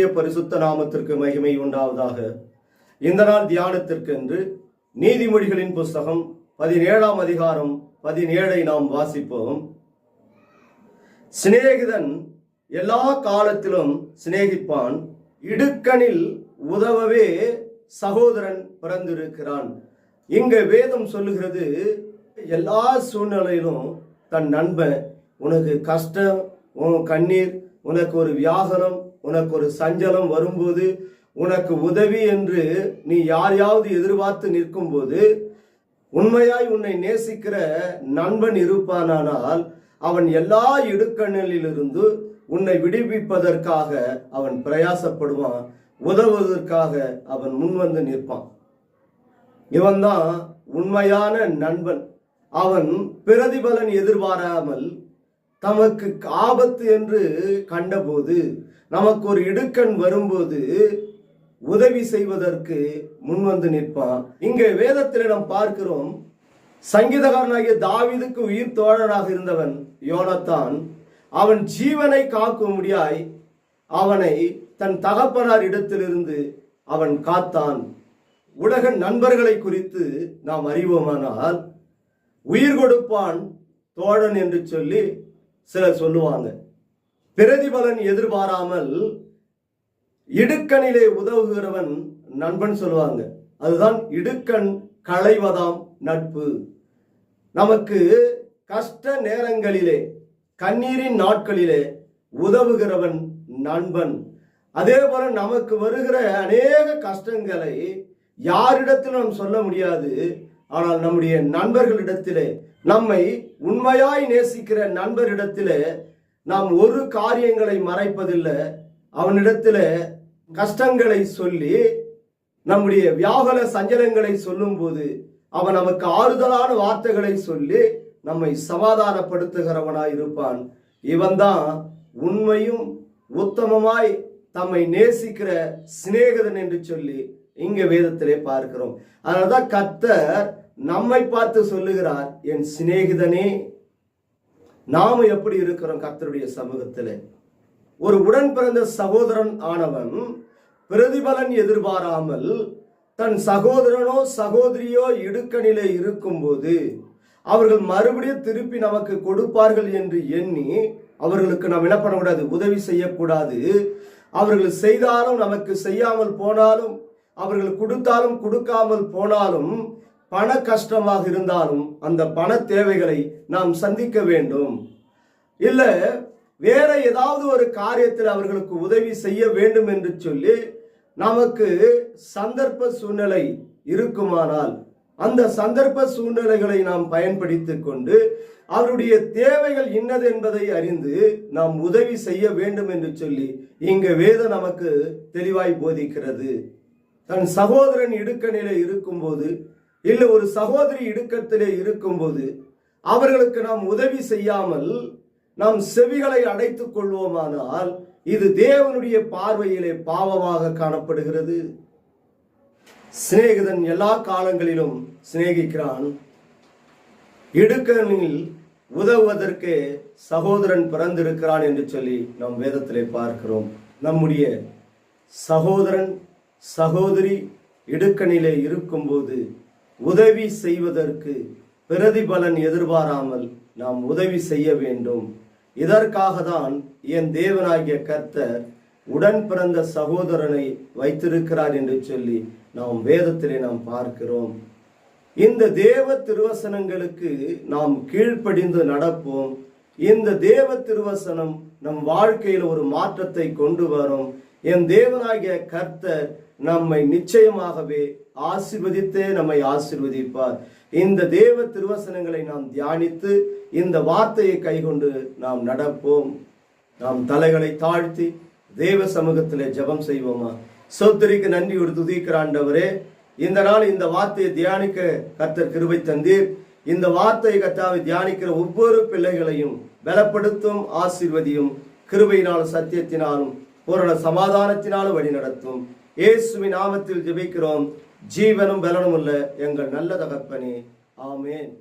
கர்த்தருடைய பரிசுத்த நாமத்திற்கு மகிமை உண்டாவதாக. இந்த நாள் தியானத்திற்கென்று நீதிமொழிகளின் புஸ்தகம் 17ஆம் அதிகாரம் 17 நாம் வாசிப்போம். சிநேகிதன் எல்லா காலத்திலும் சிநேகிப்பான், இடுக்கணில் உதவவே சகோதரன் பிறந்திருக்கிறான். இங்க வேதம் சொல்லுகிறது, எல்லா சூழ்நிலையிலும் தன் நண்பன், உனக்கு கஷ்டம், உன் கண்ணீர், உனக்கு ஒரு வியாகுலம், உனக்கு ஒரு சஞ்சலம் வரும்போது, உனக்கு உதவி என்று நீ யாரையாவது எதிர்பார்த்து நிற்கும் போது, உண்மையாய் உன்னை நேசிக்கிற நண்பன் இருப்பானால் அவன் எல்லா இடுக்கண்ணிலிருந்து உன்னை விடுவிப்பதற்காக அவன் பிரயாசப்படுவான், உதவுவதற்காக அவன் முன்வந்து நிற்பான். இவன் தான் உண்மையான நண்பன். அவன் பிரதிபலன் எதிர்பாராமல் தமக்கு ஆபத்து என்று கண்டபோது, நமக்கு ஒரு இடுக்கண் வரும்போது உதவி செய்வதற்கு முன்வந்து நிற்பான். இங்கே வேதத்தில் நாம் பார்க்கிறோம், சங்கீதக்காரனாகிய தாவீதுக்கு உயிர் தோழனாக இருந்தவன் யோனத்தான், அவன் ஜீவனை காக்கும்படியாய் அவனை தன் தகப்பனார் இடத்திலிருந்து அவன் காத்தான். உலக நண்பர்களை குறித்து நாம் அறிவோமானால், உயிர் கொடுப்பான் தோழன் என்று சொல்லி சிலர் சொல்லுவாங்க. பிரதிபலன் எதிர்பாராமல் இடுக்கணிலே உதவுகிறவன் நண்பன் சொல்லுவாங்க. அதுதான் இடுக்கண் களைவதாம் நட்பு. நமக்கு கஷ்ட நேரங்களிலே, கண்ணீரின் நாட்களிலே உதவுகிறவன் நண்பன். அதே போல நமக்கு வருகிற அநேக கஷ்டங்களை யாரிடத்திலும் நாம் சொல்ல முடியாது. ஆனால் நம்முடைய நண்பர்களிடத்திலே, நம்மை உண்மையாய் நேசிக்கிற நண்பரிடத்திலே நாம் ஒரு காரியங்களை மறைப்பதில்லை. அவனிடத்திலே கஷ்டங்களை சொல்லி, நம்முடைய வியாகுல சஞ்சலங்களை சொல்லும் போது அவன் நமக்கு ஆறுதலான வார்த்தைகளை சொல்லி நம்மை சமாதானப்படுத்துகிறவனாய் இருப்பான். இவன் தான் உண்மையும் உத்தமமாய் தம்மை நேசிக்கிற சிநேகிதன் என்று சொல்லி இங்க வேதத்திலே பார்க்கிறோம். அதனால்தான் கர்த்தர் நம்மை பார்த்து சொல்லுகிறார், என் சிநேகிதனே. நாம எப்படி இருக்கிறோம் கர்த்தருடைய சமூகத்திலே? ஒரு உடன் பிறந்த சகோதரன் ஆனவன் பிரதிபலன் எதிர்பாராமல் தன் சகோதரனோ சகோதரியோ இடுக்கணிலே இருக்கும்போது அவர்கள் மறுபடியும் திருப்பி நமக்கு கொடுப்பார்கள் என்று எண்ணி அவர்களுக்கு நாம் என்ன பண்ணக்கூடாது? உதவி செய்யக்கூடாது. அவர்கள் செய்தாலும், நமக்கு செய்யாமல் போனாலும், அவர்கள் கொடுத்தாலும் கொடுக்காமல் போனாலும், பண கஷ்டமாக இருந்தாலும் அந்த பண தேவைகளை நாம் சந்திக்க வேண்டும். இல்ல வேற ஏதாவது ஒரு காரியத்தில் அவர்களுக்கு உதவி செய்ய வேண்டும் என்று சொல்லி நமக்கு சந்தர்ப்ப சூழ்நிலை இருக்குமானால் அந்த சந்தர்ப்ப சூழ்நிலைகளை நாம் பயன்படுத்திக் கொண்டு அவருடைய தேவைகள் இன்னது என்பதை அறிந்து நாம் உதவி செய்ய வேண்டும் என்று சொல்லி இங்க வேதம் நமக்கு தெளிவாய் போதிக்கிறது. தன் சகோதரன் இடுக்கணிலே இருக்கும்போது, இல்ல ஒரு சகோதரி இடுக்கத்திலே இருக்கும்போது அவர்களுக்கு நாம் உதவி செய்யாமல் நாம் செவிகளை அடைத்துக் கொள்வோமானால் இது தேவனுடைய பார்வையிலே பாவமாக காணப்படுகிறது. சிநேகிதன் எல்லா காலங்களிலும் சிநேகிக்கிறான். இடுக்கணில் உதவுவதற்கு சகோதரன் பிறந்திருக்கிறான் என்று சொல்லி நாம் வேதத்திலே பார்க்கிறோம். நம்முடைய சகோதரன் சகோதரி இடுக்கணிலே இருக்கும்போது உதவி செய்வதற்கு பிரதிபலன் எதிர்பாராமல் நாம் உதவி செய்ய வேண்டும். இதற்காக தான் என் தேவனாகிய கர்த்தர் உடன் பிறந்த சகோதரனை வைத்திருக்கிறார் என்று சொல்லி நாம் வேதத்திலே நாம் பார்க்கிறோம். இந்த தேவ திருவசனங்களுக்கு நாம் கீழ்ப்படிந்து நடப்போம். இந்த தேவ திருவசனம் நம் வாழ்க்கையில் ஒரு மாற்றத்தை கொண்டு வரும். என் தேவனாகிய கர்த்தர் நம்மை நிச்சயமாகவே ஆசீர்வதித்தே நம்மை ஆசீர்வதிப்பார். இந்த தேவ திருவசனங்களை நாம் தியானித்து இந்த வார்த்தையை கைகொண்டு நாம் நடப்போம். நாம் தலைகளை தாழ்த்தி தேவ சமூகத்திலே ஜெபம் செய்வோமா? சோத்திரிக்கு நன்றியோடு துதிக்கிற ஆண்டவரே, இந்த நாள் இந்த வார்த்தையை தியானிக்க கர்த்தர் கிருபை தந்தீர். இந்த வார்த்தையை கர்த்தாவை தியானிக்கிற ஒவ்வொரு பிள்ளைகளையும் பலப்படுத்தும், ஆசீர்வதியும். கிருபையினாலும் சத்தியத்தினாலும் பூரண சமாதானத்தினாலும் வழி நடத்தும். இயேசுவின் நாமத்தில் ஜெபிக்கிறோம், ஜீவனும் பலனும் உள்ள எங்கள் நல்ல தகப்பனே, ஆமென்.